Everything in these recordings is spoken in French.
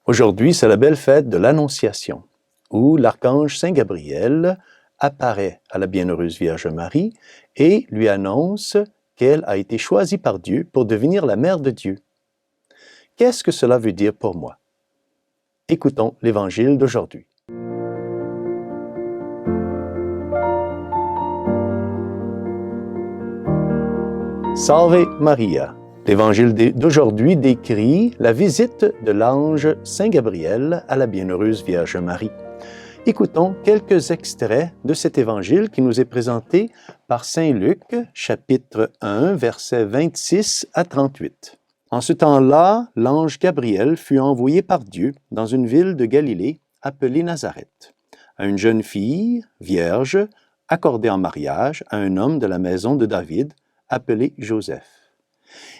Aujourd'hui, c'est la belle fête de l'Annonciation, où l'archange Saint Gabriel apparaît à la Bienheureuse Vierge Marie et lui annonce qu'elle a été choisie par Dieu pour devenir la mère de Dieu. Qu'est-ce que cela veut dire pour moi? Écoutons l'Évangile d'aujourd'hui. Salve Maria. L'Évangile d'aujourd'hui décrit la visite de l'ange Saint Gabriel à la Bienheureuse Vierge Marie. Écoutons quelques extraits de cet Évangile qui nous est présenté par Saint Luc, chapitre 1, versets 26 à 38. En ce temps-là, l'ange Gabriel fut envoyé par Dieu dans une ville de Galilée appelée Nazareth, à une jeune fille, vierge, accordée en mariage à un homme de la maison de David, appelé Joseph.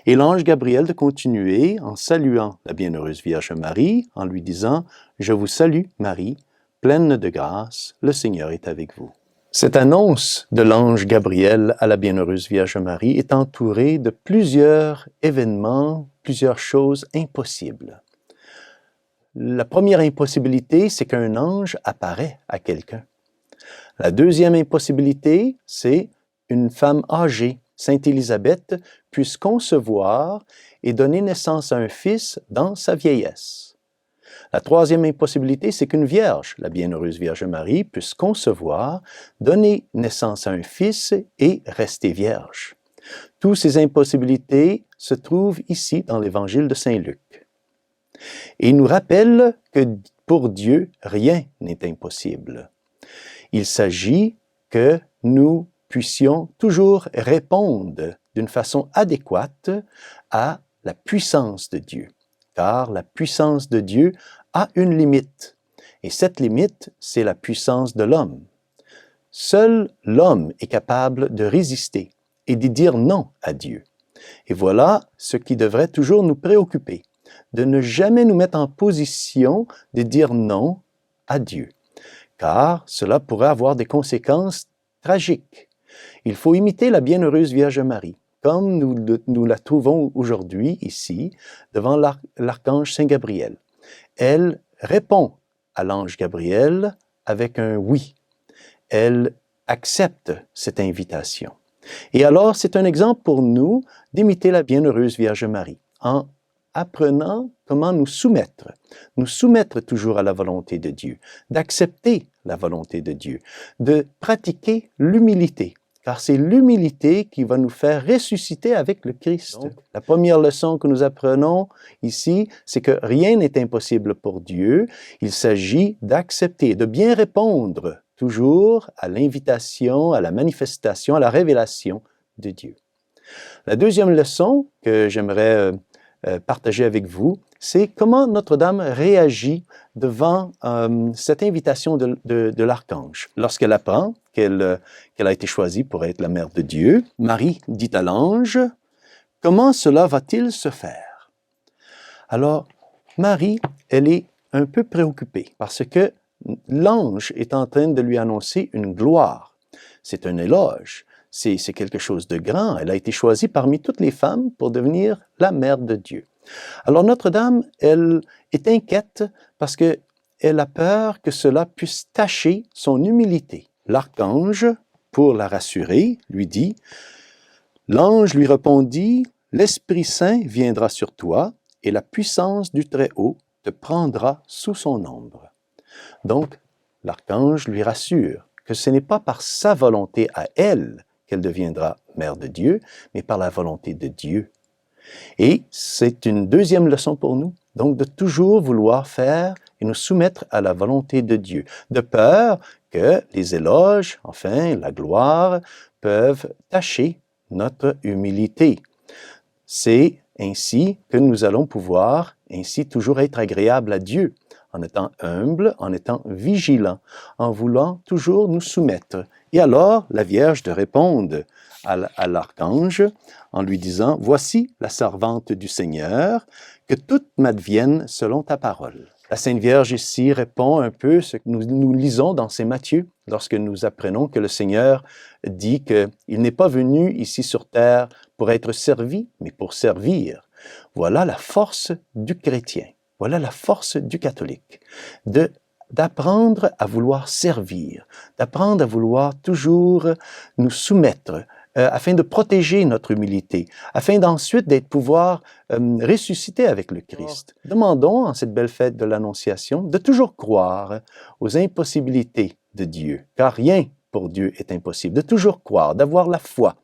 Et l'ange Gabriel de continuer en saluant la Bienheureuse Vierge Marie, en lui disant « Je vous salue, Marie, pleine de grâce, le Seigneur est avec vous. » Cette annonce de l'ange Gabriel à la Bienheureuse Vierge Marie est entourée de plusieurs événements, plusieurs choses impossibles. La première impossibilité, c'est qu'un ange apparaît à quelqu'un. La deuxième impossibilité, c'est une femme âgée, Sainte Élisabeth, puisse concevoir et donner naissance à un fils dans sa vieillesse. La troisième impossibilité, c'est qu'une vierge, la Bienheureuse Vierge Marie, puisse concevoir, donner naissance à un fils et rester vierge. Toutes ces impossibilités se trouvent ici dans l'Évangile de Saint Luc. Et il nous rappelle que pour Dieu, rien n'est impossible. Il s'agit que nous puissions toujours répondre d'une façon adéquate à la puissance de Dieu. Car la puissance de Dieu a une limite. Et cette limite, c'est la puissance de l'homme. Seul l'homme est capable de résister et de dire non à Dieu. Et voilà ce qui devrait toujours nous préoccuper, de ne jamais nous mettre en position de dire non à Dieu, car cela pourrait avoir des conséquences tragiques. Il faut imiter la Bienheureuse Vierge Marie, comme nous la trouvons aujourd'hui ici, devant l'archange Saint Gabriel. Elle répond à l'ange Gabriel avec un oui. Elle accepte cette invitation. Et alors, c'est un exemple pour nous d'imiter la Bienheureuse Vierge Marie en apprenant comment nous soumettre toujours à la volonté de Dieu, d'accepter la volonté de Dieu, de pratiquer l'humilité, car c'est l'humilité qui va nous faire ressusciter avec le Christ. Donc, la première leçon que nous apprenons ici, c'est que rien n'est impossible pour Dieu. Il s'agit d'accepter, de bien répondre toujours à l'invitation, à la manifestation, à la révélation de Dieu. La deuxième leçon que j'aimerais partager avec vous, c'est comment Notre-Dame réagit devant cette invitation de l'archange. Lorsqu'elle apprend qu'elle a été choisie pour être la mère de Dieu, Marie dit à l'ange, « Comment cela va-t-il se faire? » Alors, Marie, elle est un peu préoccupée parce que l'ange est en train de lui annoncer une gloire. C'est un éloge. C'est quelque chose de grand. Elle a été choisie parmi toutes les femmes pour devenir la mère de Dieu. Alors Notre-Dame, elle est inquiète parce qu'elle a peur que cela puisse tacher son humilité. L'archange, pour la rassurer, lui dit, « L'ange lui répondit, « L'Esprit Saint viendra sur toi et la puissance du Très-Haut te prendra sous son ombre. » Donc, l'archange lui rassure que ce n'est pas par sa volonté à elle qu'elle deviendra mère de Dieu, mais par la volonté de Dieu. Et c'est une deuxième leçon pour nous, donc de toujours vouloir faire et nous soumettre à la volonté de Dieu, de peur que les éloges, enfin la gloire, peuvent tacher notre humilité. C'est ainsi que nous allons pouvoir ainsi toujours être agréables à Dieu, en étant humble, en étant vigilant, en voulant toujours nous soumettre. Et alors, la Vierge de répondre à l'archange en lui disant « Voici la servante du Seigneur, que tout m'advienne selon ta parole. » La Sainte Vierge ici répond un peu ce que nous lisons dans Saint Matthieu, lorsque nous apprenons que le Seigneur dit qu'il n'est pas venu ici sur terre pour être servi, mais pour servir. Voilà la force du chrétien. Voilà la force du catholique, d'apprendre à vouloir servir, d'apprendre à vouloir toujours nous soumettre, afin de protéger notre humilité, afin d'ensuite d'être pouvoir ressusciter avec le Christ. Demandons en cette belle fête de l'Annonciation de toujours croire aux impossibilités de Dieu, car rien pour Dieu est impossible, de toujours croire, d'avoir la foi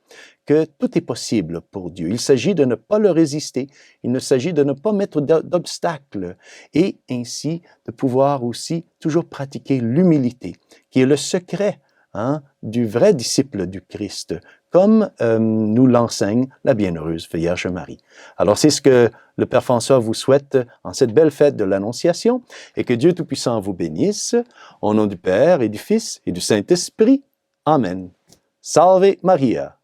que tout est possible pour Dieu. Il s'agit de ne pas le résister, il s'agit de ne pas mettre d'obstacles et ainsi de pouvoir aussi toujours pratiquer l'humilité, qui est le secret du vrai disciple du Christ, comme nous l'enseigne la bienheureuse Vierge Marie. Alors c'est ce que le Père François vous souhaite en cette belle fête de l'Annonciation, et que Dieu Tout-Puissant vous bénisse, au nom du Père et du Fils et du Saint-Esprit. Amen. Salve Maria.